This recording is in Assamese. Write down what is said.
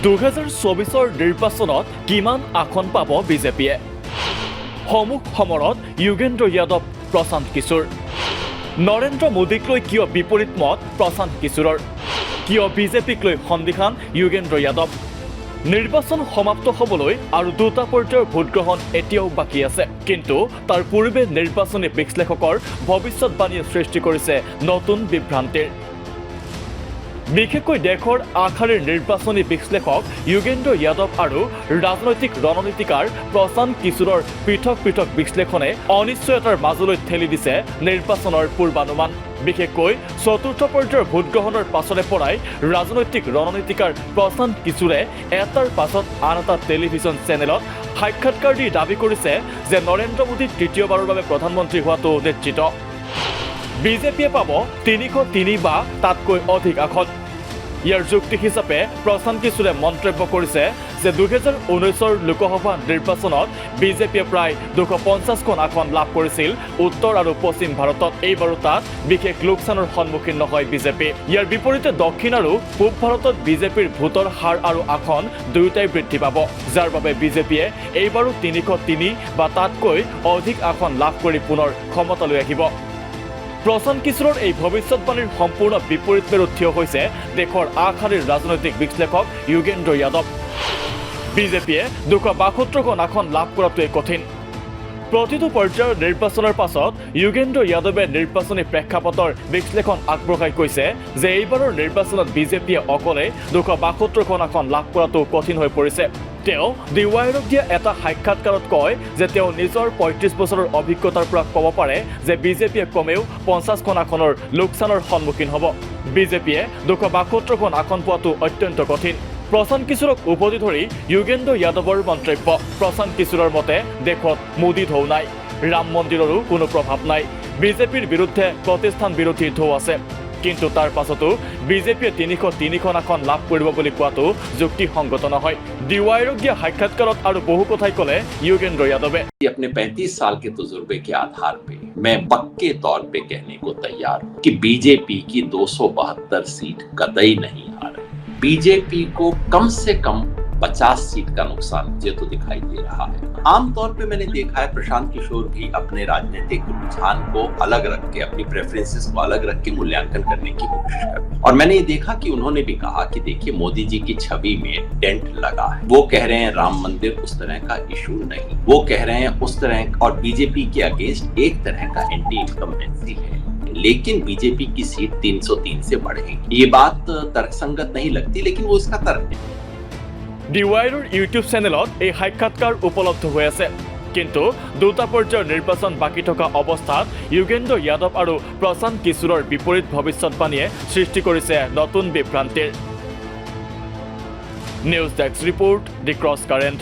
2024 নিৰ্বাচনত কিমান আসন পাব বিজেপিয়ে? সমুখ সমৰত যোগেন্দ্ৰ যাদৱ, প্ৰশান্ত কিশোৰ। নৰেন্দ্ৰ মোদীক লৈ কিয় বিপৰীত মত প্ৰশান্ত কিশোৰৰ? কিয় বিজেপিক লৈ সন্দিহান যোগেন্দ্ৰ যাদৱ? নিৰ্বাচন সমাপ্ত হ'বলৈ আৰু দুটা পৰ্যায়ৰ ভোটগ্ৰহণ এতিয়াও বাকী আছে, কিন্তু তাৰ পূৰ্বে নিৰ্বাচনী বিশ্লেষকৰ ভৱিষ্যতবাণীয়ে সৃষ্টি কৰিছে নতুন বিভ্ৰান্তিৰ। বিশেষকৈ দেশৰ আগশাৰীৰ নিৰ্বাচনী বিশ্লেষক যোগেন্দ্ৰ যাদৱ আৰু ৰাজনৈতিক ৰণনীতিকাৰ প্ৰশান্ত কিশোৰৰ পৃথক পৃথক বিশ্লেষণে অনিশ্চয়তাৰ মাজলৈ ঠেলি দিছে নিৰ্বাচনৰ পূৰ্বানুমান। বিশেষকৈ চতুৰ্থ পৰ্যায়ৰ ভোটগ্ৰহণৰ পাছৰে পৰাই ৰাজনৈতিক ৰণনীতিকাৰ প্ৰশান্ত কিশোৰে এটাৰ পাছত আন এটা টেলিভিছন চেনেলত সাক্ষাৎকাৰ দি দাবী কৰিছে যে নৰেন্দ্ৰ মোদী তৃতীয়বাৰৰ বাবে প্ৰধানমন্ত্ৰী হোৱাটো নিশ্চিত। বিজেপিয়ে পাব 303 বা তাতকৈ অধিক আসন। ইয়াৰ যুক্তি হিচাপে প্ৰশান্ত কিশোৰে মন্তব্য কৰিছে যে 2019 লোকসভা নিৰ্বাচনত বিজেপিয়ে প্ৰায় 250খন আসন লাভ কৰিছিল উত্তৰ আৰু পশ্চিম ভাৰতত। এইবাৰো তাত বিশেষ লোকচানৰ সন্মুখীন নহয় বিজেপি। ইয়াৰ বিপৰীতে দক্ষিণ আৰু পূব ভাৰতত বিজেপিৰ ভোটৰ হাৰ আৰু আসন দুয়োটাই বৃদ্ধি পাব, যাৰ বাবে বিজেপিয়ে এইবাৰো 303 বা তাতকৈ অধিক আসন লাভ কৰি পুনৰ ক্ষমতালৈ আহিব। প্ৰশান্ত কিশোৰৰ এই ভৱিষ্যতবাণীৰ সম্পূৰ্ণ বিপৰীত মেৰুত থিয় হৈছে দেশৰ আগশাৰীৰ ৰাজনৈতিক বিশ্লেষক যোগেন্দ্ৰ যাদৱ। বিজেপিয়ে 272খন আসন লাভ কৰাটোৱে কঠিন। প্ৰতিটো পৰ্যায়ৰ নিৰ্বাচনৰ পাছত যোগেন্দ্ৰ যাদৱে নিৰ্বাচনী প্ৰেক্ষাপটৰ বিশ্লেষণ আগবঢ়াই কৈছে যে এইবাৰৰ নিৰ্বাচনত বিজেপিয়ে অকলে 272খন আসন লাভ কৰাটো কঠিন হৈ পৰিছে। তেওঁ দি ৱাইৰক দিয়া এটা সাক্ষাৎকাৰত কয় যে তেওঁ নিজৰ 35 বছৰৰ অভিজ্ঞতাৰ পৰা ক'ব পাৰে যে বিজেপিয়ে কমেও 50খন আসনৰ লোকচানৰ সন্মুখীন হ'ব। বিজেপিয়ে 272খন আসন পোৱাটো অত্যন্ত কঠিন। প্ৰশান্ত কিশোৰক উভতি ধৰি যোগেন্দ্ৰ যাদৱৰ মন্তব্য। প্ৰশান্ত কিশোৰৰ মতে দেশত মোদী ঢৌ নাই, ৰাম মন্দিৰৰো কোনো প্ৰভাৱ নাই, বিজেপিৰ বিৰুদ্ধে প্ৰতিষ্ঠান বিৰোধী ঢৌ আছে, কিন্তু তাৰ পাছতো বিজেপিয়ে 303খন আসন লাভ কৰিব বুলি কোৱাটো যুক্তিসংগত নহয়। দি ৱাইৰক দিয়া সাক্ষাৎকাৰত আৰু বহু কথাই ক'লে যোগেন্দ্ৰ যাদৱে। अपने 35 साल के तजुर्बे के आधार पे मैं पक्के तौर पे कहने को तैयार हूं कि बीजेपी की 272 सीट कतई नहीं आ रही। बीजेपी को कम से कम 50 सीट का नुकसान मुझे तो दिखाई दे रहा है। आमतौर पे मैंने देखा है प्रशांत किशोर भी अपने राजनीतिक रुझान को अलग रख के, अपनी प्रेफरेंसेस को अलग रख के मूल्यांकन करने की कोशिश करते हैं। और मैंने ये देखा कि उन्होंने भी कहा कि देखिए मोदी जी की छवि में डेंट लगा है। वो कह रहे हैं राम मंदिर उस तरह का इशू नहीं, वो कह रहे हैं उस तरह, और बीजेपी के अगेंस्ट एक तरह का एंटी इनकम्बेंसी है, लेकिन बीजेपी की सीट 303 से बढ़ेगी। ये बात तर्कसंगत नहीं लगती, लेकिन वो इसका तर्क है। দি ৱাইৰৰ ইউটিউব চেনেলত এই সাক্ষাৎকাৰ উপলব্ধ হৈ আছে, কিন্তু দুটা পৰ্যায়ৰ নিৰ্বাচন বাকী থকা অৱস্থাত যোগেন্দ্ৰ যাদৱ আৰু প্ৰশান্ত কিশোৰৰ বিপৰীত ভৱিষ্যতবাণীয়ে সৃষ্টি কৰিছে নতুন বিভ্ৰান্তিৰ। নিউজ ডেস্ক ৰিপৰ্ট, দি ক্ৰছ কাৰেণ্ট।